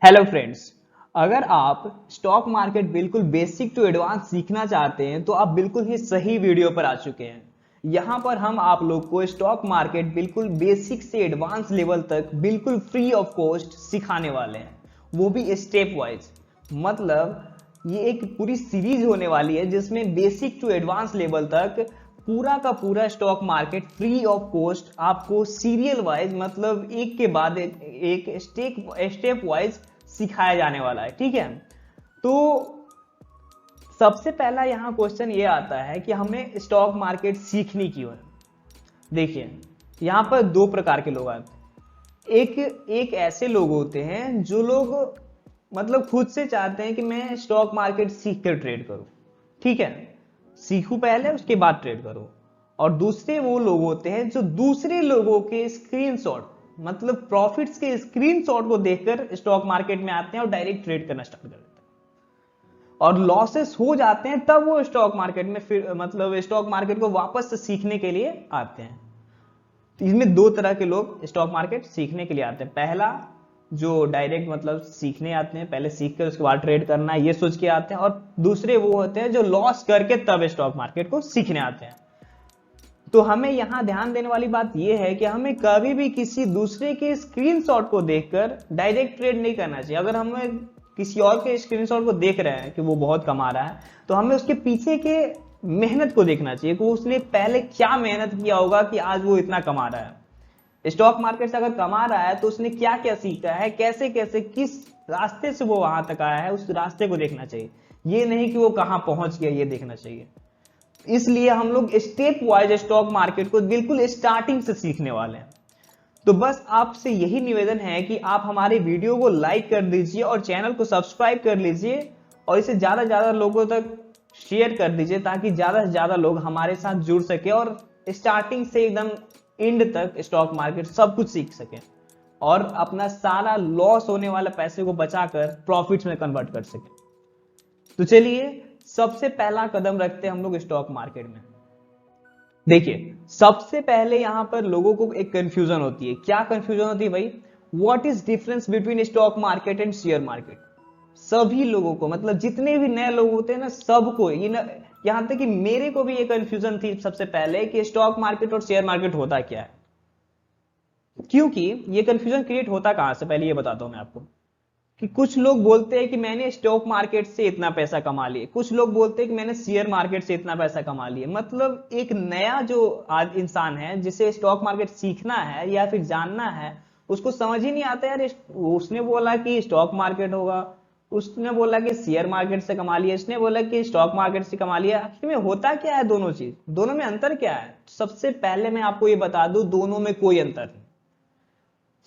Hello friends, अगर आप stock market बिल्कुल बेसिक टू एडवांस सीखना चाहते हैं तो आप बिल्कुल ही सही वीडियो पर आ चुके हैं। यहाँ पर हम आप लोग को स्टॉक मार्केट बिल्कुल बेसिक से एडवांस लेवल तक बिल्कुल फ्री ऑफ कॉस्ट सिखाने वाले हैं, वो भी स्टेप वाइज। मतलब ये एक पूरी सीरीज होने वाली है जिसमें बेसिक टू एडवांस लेवल तक पूरा का पूरा stock market free of cost आपको सीरियल वाइज, मतलब एक के बाद एक स्टेप वाइज सिखाया जाने वाला है। ठीक है, तो सबसे पहला यहाँ क्वेश्चन ये आता है कि हमें स्टॉक मार्केट सीखनी क्यों है। देखिए, यहाँ पर दो प्रकार के लोग आते हैं। एक ऐसे लोग होते हैं जो लोग मतलब खुद से चाहते हैं कि मैं स्टॉक मार्केट सीख कर ट्रेड करूं। ठीक है, सीखूं पहले उसके बाद ट्रेड करूं। और दूसरे वो लोग होते हैं जो दूसरे लोगों के स्क्रीनशॉट, मतलब प्रॉफिट्स के स्क्रीनशॉट को देखकर स्टॉक मार्केट में आते हैं और डायरेक्ट ट्रेड करना स्टार्ट कर देते हैं, और लॉसेस हो जाते हैं तब वो स्टॉक मार्केट में फिर मतलब स्टॉक मार्केट को वापस से सीखने के लिए आते हैं। तो इसमें दो तरह के लोग स्टॉक मार्केट सीखने के लिए आते हैं। पहला जो डायरेक्ट मतलब सीखने आते हैं, पहले सीख कर उसके बाद ट्रेड करना है ये सोच के आते हैं, और दूसरे वो होते हैं जो लॉस करके तब स्टॉक मार्केट को सीखने आते हैं। तो हमें यहां ध्यान देने वाली बात यह है कि हमें कभी भी किसी दूसरे के स्क्रीनशॉट को देखकर डायरेक्ट ट्रेड नहीं करना चाहिए। अगर हमें किसी और के स्क्रीनशॉट को देख रहे हैं कि वो बहुत कमा रहा है, तो हमें उसके पीछे के मेहनत को देखना चाहिए कि उसने पहले क्या मेहनत किया होगा कि आज वो इतना कमा रहा है। स्टॉक मार्केट से अगर कमा रहा है तो उसने क्या क्या सीखा है, कैसे कैसे किस रास्ते से वो वहां तक आया है, उस रास्ते को देखना चाहिए। ये नहीं कि वो कहां पहुंच गया, ये देखना चाहिए। इसलिए हम लोग स्टेप वाइज स्टॉक मार्केट को बिल्कुल स्टार्टिंग से सीखने वाले हैं। तो बस आपसे यही निवेदन है कि आप हमारे वीडियो को लाइक कर दीजिए और चैनल को सब्सक्राइब कर लीजिए, और इसे ज्यादा से ज्यादा लोगों तक शेयर कर दीजिए ताकि ज्यादा से ज्यादा लोग हमारे साथ जुड़ सके और स्टार्टिंग से एकदम एंड तक स्टॉक मार्केट सब कुछ सीख सके और अपना सारा लॉस होने वाला पैसे को बचाकर प्रॉफिट्स में कन्वर्ट कर सके। तो चलिए, सबसे पहला कदम रखते हैं हम लोग स्टॉक मार्केट में। देखिए, सबसे पहले यहां पर लोगों को एक कंफ्यूजन होती है। क्या कंफ्यूजन होती है भाई? What is difference between stock market and share market? सभी लोगों को, मतलब जितने भी नए लोग होते हैं ना, सबको ये ना, यहां तक कि मेरे को भी ये कंफ्यूजन थी सबसे पहले कि स्टॉक मार्केट और शेयर मार्केट होता क्या है। क्योंकि ये कंफ्यूजन क्रिएट होता कहां से, पहले ये बताता हूं मैं आपको। कि कुछ लोग बोलते हैं कि मैंने स्टॉक मार्केट से इतना पैसा कमा लिया, कुछ लोग बोलते हैं कि मैंने शेयर मार्केट से इतना पैसा कमा लिया। मतलब एक नया जो आज इंसान है जिसे स्टॉक मार्केट सीखना है या फिर जानना है, उसको समझ ही नहीं आता यार। उसने बोला कि स्टॉक मार्केट होगा, उसने बोला कि शेयर मार्केट से कमा लिया, इसने बोला कि स्टॉक मार्केट से कमा लिया। आखिर में होता क्या है दोनों चीज, दोनों में अंतर क्या है? सबसे पहले मैं आपको ये बता दूं, दोनों में कोई अंतर नहीं।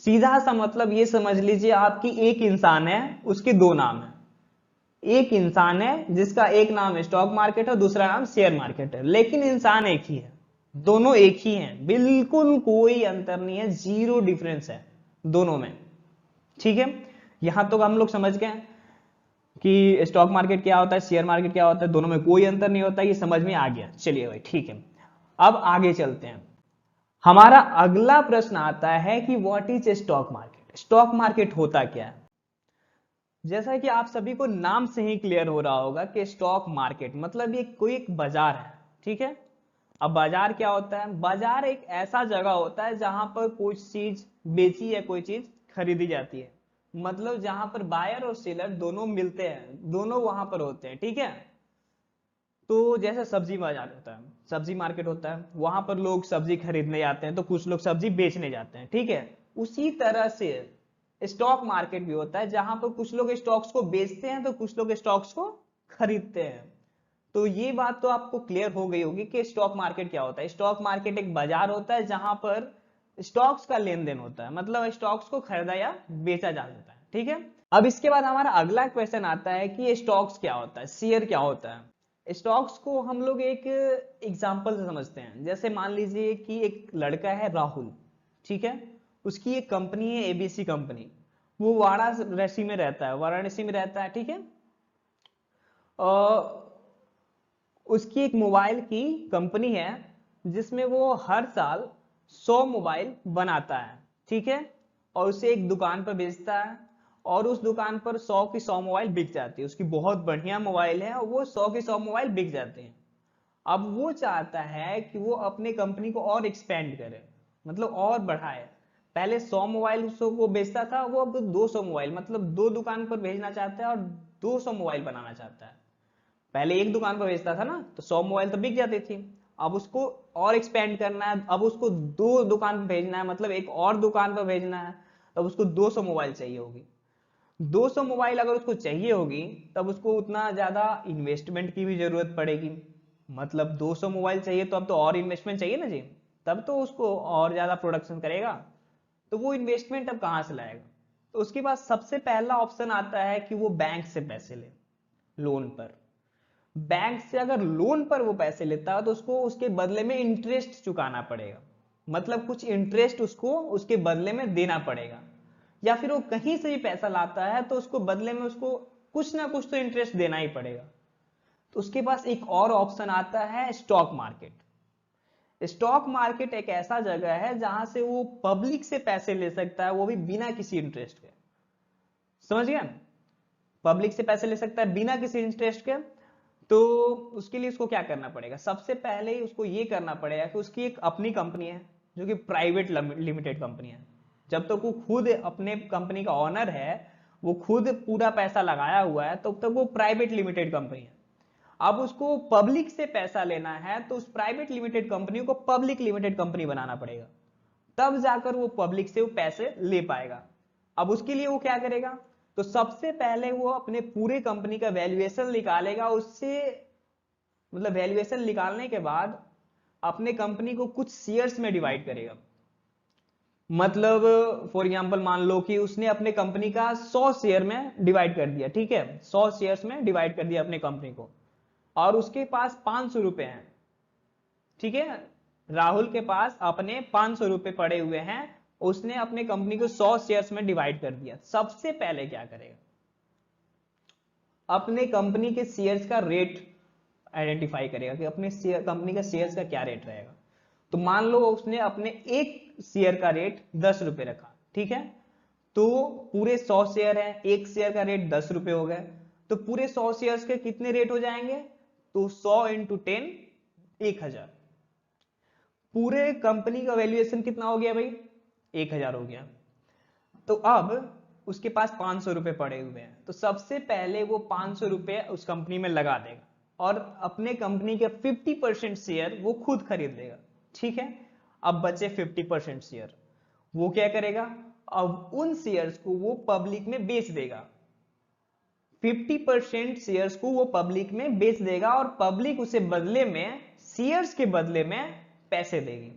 सीधा सा मतलब ये समझ लीजिए आपकी एक इंसान है, उसके दो नाम है। एक इंसान है जिसका एक नाम स्टॉक मार्केट है, दूसरा नाम शेयर मार्केट है, लेकिन इंसान एक ही है। दोनों एक ही हैं, बिल्कुल कोई अंतर नहीं है, जीरो डिफरेंस है दोनों में। ठीक है, यहां तो हम लोग समझ गए कि स्टॉक मार्केट क्या होता है, शेयर मार्केट क्या होता है, दोनों में कोई अंतर नहीं होता, ये समझ में आ गया। चलिए भाई, ठीक है, अब आगे चलते हैं। हमारा अगला प्रश्न आता है कि what is stock market? Stock market होता क्या है? जैसा कि आप सभी को नाम से ही क्लियर हो रहा होगा कि स्टॉक मार्केट मतलब ये कोई एक बाजार है। ठीक है, अब बाजार क्या होता है? बाजार एक ऐसा जगह होता है जहां पर कोई चीज बेची या कोई चीज खरीदी जाती है। मतलब जहां पर बायर और सेलर दोनों मिलते हैं, दोनों वहां पर होते हैं। ठीक है, तो जैसे सब्जी बाजार होता है, सब्जी मार्केट होता है, वहां पर लोग सब्जी खरीदने जाते हैं तो कुछ लोग सब्जी बेचने जाते हैं। ठीक है, उसी तरह से स्टॉक मार्केट भी होता है जहां पर कुछ लोग स्टॉक्स को बेचते हैं तो कुछ लोग स्टॉक्स को खरीदते हैं। तो ये बात तो आपको क्लियर हो गई होगी कि स्टॉक मार्केट क्या होता है। स्टॉक मार्केट एक बाजार होता है जहां पर स्टॉक्स का लेन देन होता है, मतलब स्टॉक्स को खरीदा या बेचा जा सकता है। ठीक है, अब इसके बाद हमारा अगला क्वेश्चन आता है कि स्टॉक्स क्या होता है, शेयर क्या होता है। स्टॉक्स को हम लोग एक एग्जांपल से समझते हैं। जैसे मान लीजिए कि एक लड़का है राहुल, ठीक है, उसकी एक कंपनी है एबीसी कंपनी, वो वाराणसी में रहता है। ठीक है, और उसकी एक मोबाइल की कंपनी है जिसमें वो हर साल 100 मोबाइल बनाता है। ठीक है, और उसे एक दुकान पर बेचता है, और उस दुकान पर 100 की 100 मोबाइल बिक जाती है, उसकी बहुत बढ़िया मोबाइल है और वो 100 की 100 मोबाइल बिक जाते हैं। अब वो चाहता है कि वो अपने कंपनी को और एक्सपेंड करे, मतलब और बढ़ाए। पहले 100 मोबाइल उसको वो बेचता था, वो अब 200 मोबाइल, मतलब 2 दुकान पर भेजना चाहता है और 200 मोबाइल बनाना चाहता है। पहले एक दुकान पर बेचता था ना, तो 100 मोबाइल तो बिक जाती थी। अब उसको और एक्सपेंड करना है, अब उसको 2 दुकान पर भेजना है, मतलब एक और दुकान पर भेजना है, तब उसको 200 मोबाइल चाहिए होगी। 200 मोबाइल अगर उसको चाहिए होगी, तब उसको उतना ज्यादा इन्वेस्टमेंट की भी जरूरत पड़ेगी। मतलब 200 मोबाइल चाहिए तो अब तो और इन्वेस्टमेंट चाहिए ना जी, तब तो उसको और ज्यादा प्रोडक्शन करेगा। तो वो इन्वेस्टमेंट अब कहां से लाएगा? तो उसके पास सबसे पहला ऑप्शन आता है कि वो बैंक से पैसे ले, लोन पर। बैंक से अगर लोन पर वो पैसे लेता है तो उसको उसके बदले में इंटरेस्ट चुकाना पड़ेगा, मतलब कुछ इंटरेस्ट उसको उसके बदले में देना पड़ेगा। या फिर वो कहीं से भी पैसा लाता है तो उसको बदले में उसको कुछ ना कुछ तो इंटरेस्ट देना ही पड़ेगा। तो उसके पास एक और ऑप्शन आता है, स्टॉक मार्केट। स्टॉक मार्केट एक ऐसा जगह है जहां से वो पब्लिक से पैसे ले सकता है, वो भी बिना किसी इंटरेस्ट के। समझ गया? पब्लिक से पैसे ले सकता है बिना किसी इंटरेस्ट के। तो उसके लिए उसको क्या करना पड़ेगा? सबसे पहले ही उसको ये करना पड़ेगा कि उसकी एक अपनी कंपनी है, जो कि प्राइवेट लिमिटेड कंपनी है। जब तक वो खुद अपने कंपनी का ऑनर है, वो खुद पूरा पैसा लगाया हुआ है, तब तक वो प्राइवेट लिमिटेड कंपनी है। अब उसको पब्लिक से पैसा लेना है तो उस प्राइवेट लिमिटेड कंपनी को पब्लिक लिमिटेड कंपनी बनाना पड़ेगा, तब जाकर वो पब्लिक से वो पैसे ले पाएगा। अब उसके लिए वो क्या करेगा? तो सबसे पहले वो अपने पूरे कंपनी का वैल्यूएशन निकालेगा, उससे मतलब वैल्यूएशन निकालने के बाद अपने कंपनी को कुछ शेयर्स में डिवाइड करेगा। मतलब फॉर एग्जांपल मान लो कि उसने अपने कंपनी का 100 शेयर में डिवाइड कर दिया, ठीक है, 100 शेयर्स में डिवाइड कर दिया अपने कंपनी को, और उसके पास 500 रुपए हैं। ठीक है, राहुल के पास अपने 500 रुपए पड़े हुए हैं, उसने अपने कंपनी को 100 शेयर्स में डिवाइड कर दिया। सबसे पहले क्या करेगा? अपने कंपनी के शेयर्स का रेट आइडेंटिफाई करेगा कि अपने कंपनी का शेयर्स का क्या रेट रहेगा। तो मान लो उसने अपने एक शेयर का रेट 10 रुपए रखा, ठीक है, तो पूरे 100 शेयर है, एक शेयर का रेट 10 रुपए हो गए, तो पूरे 100 शेयर्स के कितने रेट हो जाएंगे? तो 100 इंटू 10, 1000। पूरे कंपनी का वैल्यूएशन कितना हो गया भाई? 1000 हो गया। तो अब उसके पास 500 रुपए पड़े हुए हैं, तो सबसे पहले वो 500 रुपए उस कंपनी में लगा देगा और अपने कंपनी के 50% शेयर वो खुद खरीद लेगा। ठीक है, अब बचे 50% शेयर, वो क्या करेगा? अब उन शेयर्स को वो पब्लिक में बेच देगा। 50% शेयर्स को वो पब्लिक में बेच देगा और पब्लिक उसे बदले में, शेयर्स के बदले में पैसे देगी।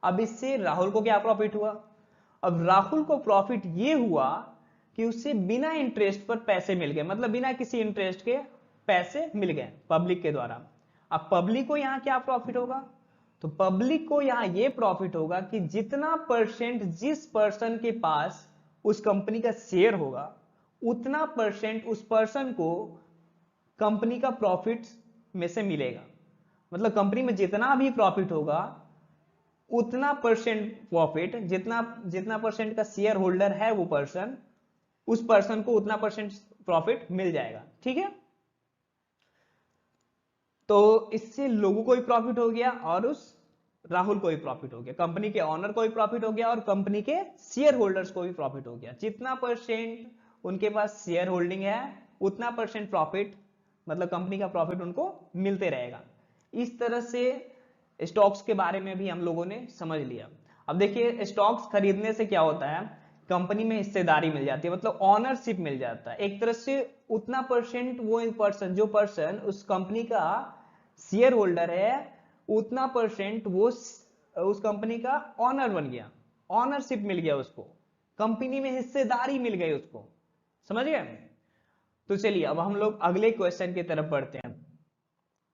अब इससे राहुल को क्या प्रॉफिट हुआ? अब राहुल को प्रॉफिट ये हुआ कि उसे बिना इंटरेस्ट पर पैसे मिल गए, मतलब बिना किसी इंटरेस्ट के पैसे मिल गए पब्लिक के द्वारा। अब पब्लिक को यहां क्या प्रॉफिट होगा? तो पब्लिक को यहां ये प्रॉफिट होगा कि जितना परसेंट जिस पर्सन के पास उस कंपनी का शेयर होगा, उतना परसेंट उस पर्सन को कंपनी का प्रॉफिट में से मिलेगा। मतलब कंपनी में जितना भी प्रॉफिट होगा, उतना परसेंट प्रॉफिट, जितना जितना परसेंट का शेयर होल्डर है वो पर्सन, उस पर्सन को उतना परसेंट प्रॉफिट मिल जाएगा। ठीक है, तो इससे लोगों को भी प्रॉफिट हो गया और उस राहुल को भी प्रॉफिट हो गया, कंपनी के ऑनर को भी प्रॉफिट हो गया और कंपनी के शेयर होल्डर्स को भी प्रॉफिट हो गया। जितना परसेंट उनके पास शेयर होल्डिंग है, उतना परसेंट प्रॉफिट, मतलब कंपनी का प्रॉफिट उनको मिलते रहेगा। इस तरह से स्टॉक्स के बारे में भी हम लोगों ने समझ लिया। अब देखिए, स्टॉक्स खरीदने से क्या होता है? कंपनी में हिस्सेदारी मिल जाती है, मतलब ऑनरशिप मिल जाता है एक तरह से। उतना परसेंट वो पर्सन, जो पर्सन उस कंपनी का शेयर होल्डर है, उतना परसेंट वो उस कंपनी का ऑनर बन गया, ऑनरशिप मिल गया उसको, कंपनी में हिस्सेदारी मिल गई उसको। समझ गए? तो चलिए अब हम लोग अगले क्वेश्चन की तरफ बढ़ते हैं।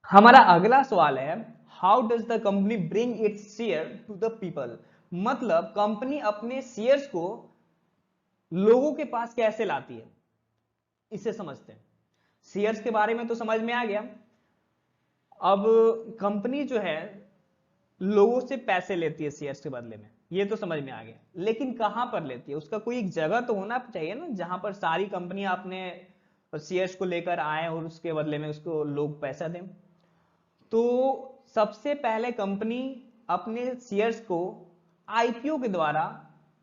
हमारा अगला सवाल है, how does the company bring its share to the people? मतलब कंपनी अपने शेयर्स को लोगों के पास कैसे लाती है, इसे समझते हैं। शेयर्स के बारे में तो समझ में आ गया। अब कंपनी जो है लोगों से पैसे लेती है शेयर्स के बदले में। ये तो समझ में आ गया, लेकिन कहाँ पर लेती है? उसका कोई एक जगह तो होना चाहिए ना जहां पर सारी कंपनियां अपने शेयर्स को लेकर आए और उसके बदले में उसको लोग पैसा दें। तो सबसे पहले कंपनी अपने शेयर्स को आईपीओ के द्वारा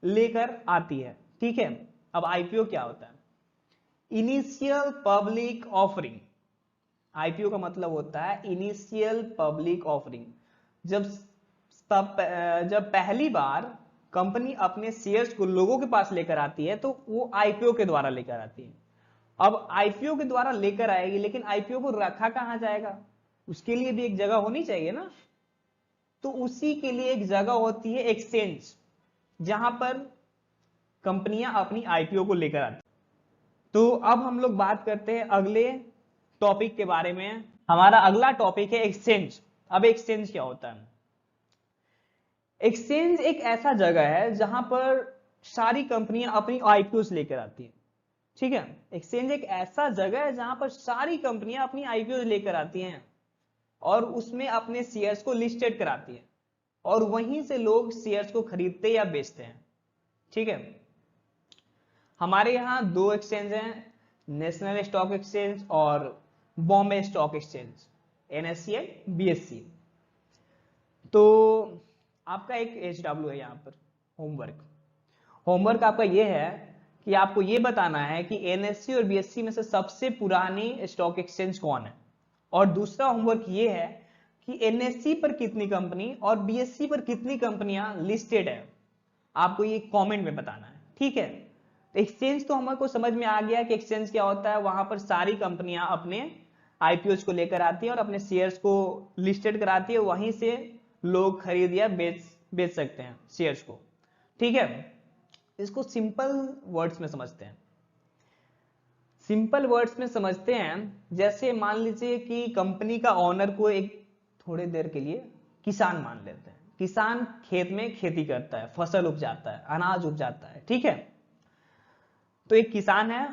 लेकर आती है, ठीक है। अब आईपीओ क्या होता है? Initial public offering. आईपीओ का मतलब होता है इनिशियल पब्लिक ऑफरिंग। जब जब पहली बार कंपनी अपने शेयर्स को लोगों के पास लेकर आती है तो वो आईपीओ के द्वारा लेकर आती है। अब आईपीओ के द्वारा लेकर आएगी, लेकिन आईपीओ को रखा कहां जाएगा? उसके लिए भी एक जगह होनी चाहिए ना। तो उसी के लिए एक जगह होती है एक्सचेंज, जहां पर कंपनियां अपनी आईपीओ को लेकर आती। तो अब हम लोग बात करते हैं अगले टॉपिक के बारे में। हमारा अगला टॉपिक है एक्सचेंज। अब एक्सचेंज क्या होता है? एक्सचेंज एक ऐसा जगह है जहां पर सारी कंपनियां अपनी आईपीओ लेकर आती है, ठीक है। एक्सचेंज एक ऐसा जगह है जहां पर सारी कंपनियां अपनी आईपीओ लेकर आती हैं और उसमें अपने शेयर्स को लिस्टेड कराती है और वहीं से लोग शेयर्स को खरीदते या बेचते हैं, ठीक है। हमारे यहाँ दो एक्सचेंज हैं, नेशनल स्टॉक एक्सचेंज और Bombay stock exchange, NSC BSc. तो आपका एक एचडब्ल्यू है यहाँ पर होमवर्क। होमवर्क आपका ये है कि आपको ये बताना है कि एनएससी और बीएससी में से सबसे पुरानी स्टॉक एक्सचेंज कौन है। और दूसरा होमवर्क ये है कि एनएससी पर कितनी कंपनी और बीएससी पर कितनी कंपनियां लिस्टेड है, आपको ये कमेंट में बताना है, ठीक है। तो एक्सचेंज तो हमको समझ में आ गया कि एक्सचेंज क्या होता है। वहां पर सारी कंपनियां अपने आईपीओ को लेकर आती है और अपने शेयर्स को लिस्टेड कराती है, वहीं से लोग खरीद या बेच सकते हैं शेयर्स को, ठीक है। इसको सिंपल वर्ड्स में समझते हैं। सिंपल वर्ड्स में समझते हैं, जैसे मान लीजिए कि कंपनी का ओनर को एक थोड़ी देर के लिए किसान मान लेते हैं। किसान खेत में खेती करता है, फसल उपजाता है, अनाज उपजाता है, ठीक है। तो एक किसान है,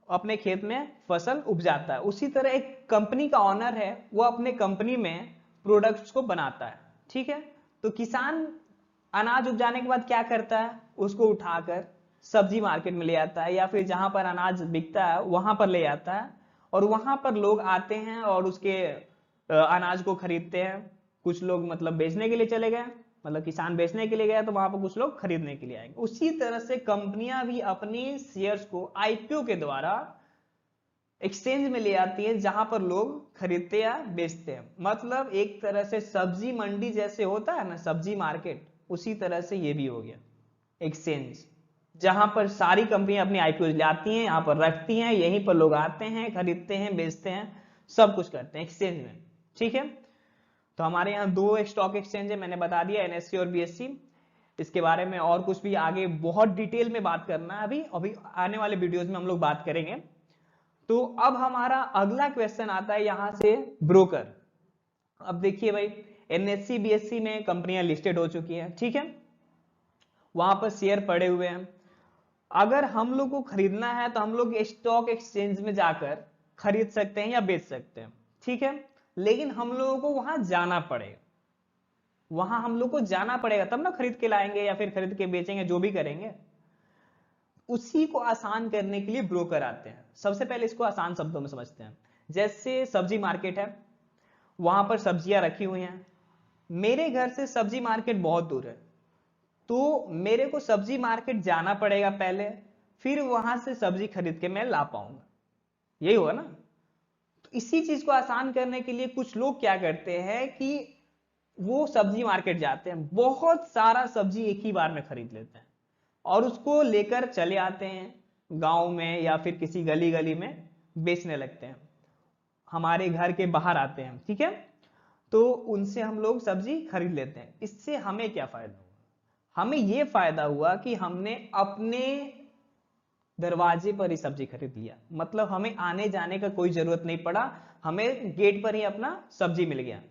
अपने खेत में फसल उपजाता है। उसी तरह एक कंपनी का ओनर है, वो अपने कंपनी में प्रोडक्ट्स को बनाता है, ठीक है। तो किसान अनाज उपजाने के बाद क्या करता है? उसको उठाकर सब्जी मार्केट में ले आता है या फिर जहां पर अनाज बिकता है वहां पर ले आता है और वहां पर लोग आते हैं और उसके अनाज को खरीदते हैं। कुछ लोग मतलब बेचने के लिए चले गए, मतलब किसान बेचने के लिए गया तो वहां पर कुछ लोग खरीदने के लिए आएंगे। उसी तरह से कंपनियां भी अपनी शेयर्स को आईपीओ के द्वारा एक्सचेंज में ले आती है जहां पर लोग खरीदते या बेचते हैं। मतलब एक तरह से सब्जी मंडी जैसे होता है ना, सब्जी मार्केट, उसी तरह से ये भी हो गया एक्सचेंज, जहां पर सारी कंपनियां अपनी आईपीओ लाती हैं, यहां पर रखती हैं, यहीं पर लोग आते हैं, खरीदते हैं, बेचते हैं, सब कुछ करते हैं एक्सचेंज में, ठीक है। तो हमारे यहाँ दो स्टॉक एक्सचेंज है, मैंने बता दिया, एनएससी और बीएससी। इसके बारे में और कुछ भी आगे बहुत डिटेल में बात करना है, अभी अभी आने वाले वीडियोज में हम लोग बात करेंगे। तो अब हमारा अगला क्वेश्चन आता है यहां से, ब्रोकर। अब देखिए भाई, एनएससी बीएससी में कंपनियां लिस्टेड हो चुकी हैं, ठीक है, वहां पर शेयर पड़े हुए हैं। अगर हम लोग को खरीदना है तो हम लोग स्टॉक एक्सचेंज में जाकर खरीद सकते हैं या बेच सकते हैं, ठीक है। लेकिन हम लोगों को वहां जाना पड़ेगा, वहां हम लोग को जाना पड़ेगा तब ना खरीद के लाएंगे या फिर खरीद के बेचेंगे, जो भी करेंगे। उसी को आसान करने के लिए ब्रोकर आते हैं। सबसे पहले इसको आसान शब्दों में समझते हैं। जैसे सब्जी मार्केट है, वहां पर सब्जियां रखी हुई हैं, मेरे घर से सब्जी मार्केट बहुत दूर है, तो मेरे को सब्जी मार्केट जाना पड़ेगा पहले, फिर वहां से सब्जी खरीद के मैं ला पाऊंगा, यही होगा ना। तो इसी चीज को आसान करने के लिए कुछ लोग क्या करते हैं कि वो सब्जी मार्केट जाते हैं, बहुत सारा सब्जी एक ही बार में खरीद लेते हैं और उसको लेकर चले आते हैं गांव में या फिर किसी गली गली में बेचने लगते हैं। हमारे घर के बाहर आते हैं, ठीक है, तो उनसे हम लोग सब्जी खरीद लेते हैं। इससे हमें क्या फायदा हुआ? हमें यह फायदा हुआ कि हमने अपने दरवाजे पर ही सब्जी खरीद लिया, मतलब हमें आने जाने का कोई जरूरत नहीं पड़ा, हमें गेट पर ही अपना सब्जी मिल गया।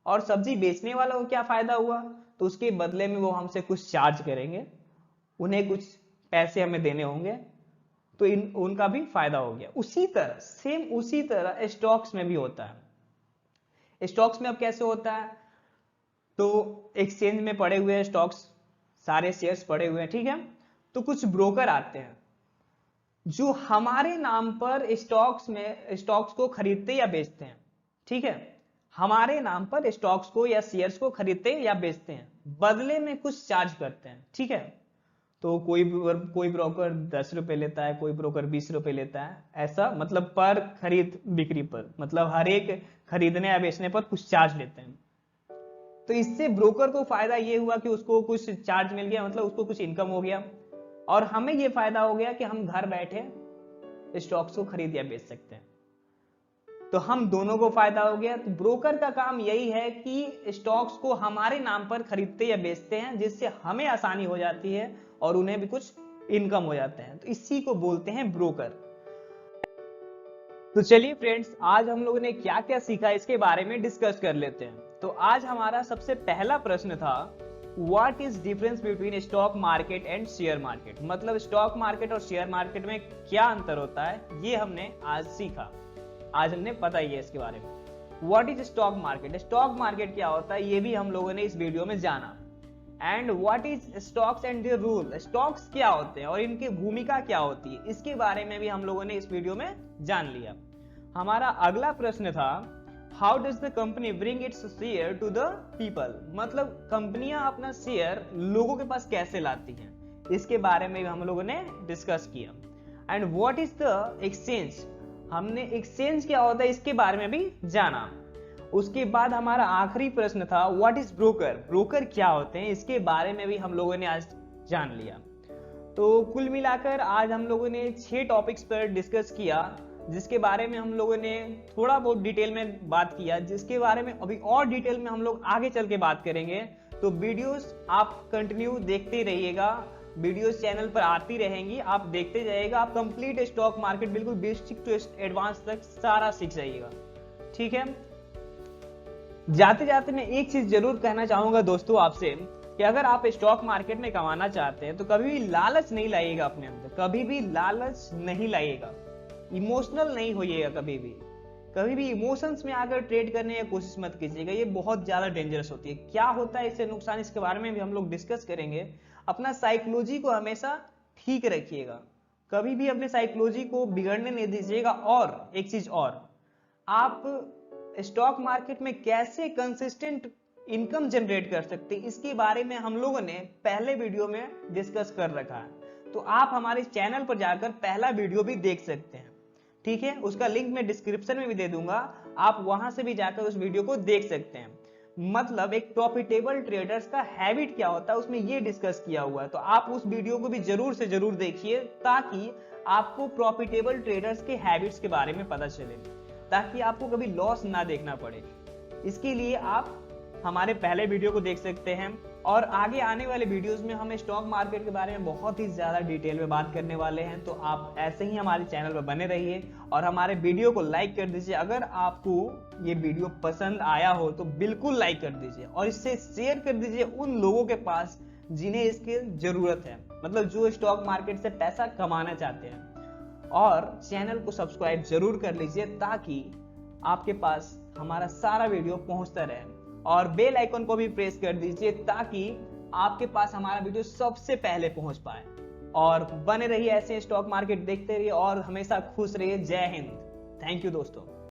और सब्जी बेचने वाला को क्या फायदा हुआ? तो उसके बदले में वो हमसे कुछ चार्ज करेंगे, उन्हें कुछ पैसे हमें देने होंगे, तो उनका भी फायदा हो गया। उसी तरह सेम उसी तरह स्टॉक्स में भी होता है। स्टॉक्स में अब कैसे होता है? तो एक्सचेंज में पड़े हुए स्टॉक्स सारे शेयर्स पड़े हुए हैं, ठीक है। तो कुछ ब्रोकर आते हैं जो हमारे नाम पर स्टॉक्स को खरीदते या बेचते हैं, ठीक है। हमारे नाम पर स्टॉक्स को या शेयर्स को खरीदते या बेचते हैं, बदले में कुछ चार्ज करते हैं, ठीक है। तो कोई ब्रोकर 10 रुपए लेता है, कोई ब्रोकर 20 रुपए लेता है, ऐसा मतलब पर खरीद बिक्री पर, मतलब हर एक खरीदने या बेचने पर कुछ चार्ज लेते हैं। तो इससे ब्रोकर को फायदा ये हुआ कि उसको कुछ चार्ज मिल गया, मतलब उसको कुछ इनकम हो गया, और हमें ये फायदा हो गया कि हम घर बैठे स्टॉक्स को खरीद या बेच सकते हैं। तो हम दोनों को फायदा हो गया। तो ब्रोकर का काम यही है कि स्टॉक्स को हमारे नाम पर खरीदते या बेचते हैं, जिससे हमें आसानी हो जाती है और उन्हें भी कुछ इनकम हो जाते हैं। तो इसी को बोलते हैं ब्रोकर। तो चलिए फ्रेंड्स, आज हम लोगों ने क्या क्या सीखा इसके बारे में डिस्कस कर लेते हैं। तो आज हमारा सबसे पहला प्रश्न था, what is difference between stock market and share market, मतलब स्टॉक मार्केट और शेयर मार्केट में क्या अंतर होता है, ये हमने आज सीखा। आज हमने पता ही है इसके बारे में। What is stock market, stock market क्या होता है ये भी हम लोगों ने इस वीडियो में जाना। And what is stocks and their rule, stocks क्या होते हैं और इनकी भूमिका क्या होती है, इसके बारे में भी हम लोगों ने इस वीडियो में जान लिया। हमारा अगला प्रश्न था, how does the company bring its share to the people, मतलब कंपनियां अपना शेयर लोगों के पास कैसे लाती हैं, इसके बारे में भी हम लोगों ने डिस्कस किया। And what is the exchange, हमने एक्सचेंज क्या होता है इसके बारे में भी जाना। उसके बाद हमारा आखिरी प्रश्न था, व्हाट इज ब्रोकर, ब्रोकर क्या होते हैं, इसके बारे में भी हम लोगों ने आज जान लिया। तो कुल मिलाकर आज हम लोगों ने 6 टॉपिक्स पर डिस्कस किया, जिसके बारे में हम लोगों ने थोड़ा बहुत डिटेल में बात किया, जिसके बारे में अभी और डिटेल में हम लोग आगे चल के बात करेंगे। तो वीडियोस आप कंटिन्यू देखते रहिएगा, वीडियोस चैनल पर आती रहेंगी, आप देखते जाइएगा, आप कंप्लीट स्टॉक मार्केट बिल्कुल बेसिक टू एडवांस तक सारा सीख जाइएगा, ठीक है। जाते जाते मैं एक चीज जरूर कहना चाहूंगा दोस्तों आपसे, कि अगर आप स्टॉक मार्केट में कमाना चाहते हैं तो कभी भी लालच नहीं लाइएगा अपने अंदर, कभी भी लालच नहीं लाइएगा, इमोशनल नहीं होइएगा, कभी भी इमोशंस में आकर ट्रेड करने की कोशिश मत कीजिएगा, ये बहुत ज्यादा डेंजरस होती है। क्या होता है इससे नुकसान, इसके बारे में भी हम लोग डिस्कस करेंगे। अपना साइकोलॉजी को हमेशा ठीक रखिएगा, कभी भी अपने साइकोलॉजी को बिगड़ने नहीं दीजिएगा। और एक चीज और, आप स्टॉक मार्केट में कैसे कंसिस्टेंट इनकम जनरेट कर सकते हैं, इसके बारे में हम लोगों ने पहले वीडियो में डिस्कस कर रखा है। तो आप हमारे चैनल पर जाकर पहला वीडियो भी देख सकते हैं, ठीक है। उसका लिंक मैं डिस्क्रिप्शन में भी दे दूंगा, आप वहां से भी जाकर उस वीडियो को देख सकते हैं। मतलब एक प्रॉफिटेबल ट्रेडर्स का हैबिट क्या होता है, उसमें ये डिस्कस किया हुआ है। तो आप उस वीडियो को भी जरूर से जरूर देखिए, ताकि आपको प्रॉफिटेबल ट्रेडर्स के हैबिट्स के बारे में पता चले, ताकि आपको कभी लॉस ना देखना पड़े। इसके लिए आप हमारे पहले वीडियो को देख सकते हैं, और आगे आने वाले वीडियोस में हम स्टॉक मार्केट के बारे में बहुत ही ज्यादा डिटेल में बात करने वाले हैं। तो आप ऐसे ही हमारे चैनल पर बने रहिए और हमारे वीडियो को लाइक कर दीजिए। अगर आपको ये वीडियो पसंद आया हो तो बिल्कुल लाइक कर दीजिए, और इससे शेयर कर दीजिए उन लोगों के पास जिन्हें इसकी जरूरत है, मतलब जो स्टॉक मार्केट से पैसा कमाना चाहते हैं। और चैनल को सब्सक्राइब जरूर कर लीजिए, ताकि आपके पास हमारा सारा वीडियो पहुंचता रहे, और बेल आइकन को भी प्रेस कर दीजिए, ताकि आपके पास हमारा वीडियो सबसे पहले पहुंच पाए। और बने रहिए ऐसे स्टॉक मार्केट देखते रहिए और हमेशा खुश रहिए। जय हिंद, थैंक यू दोस्तों।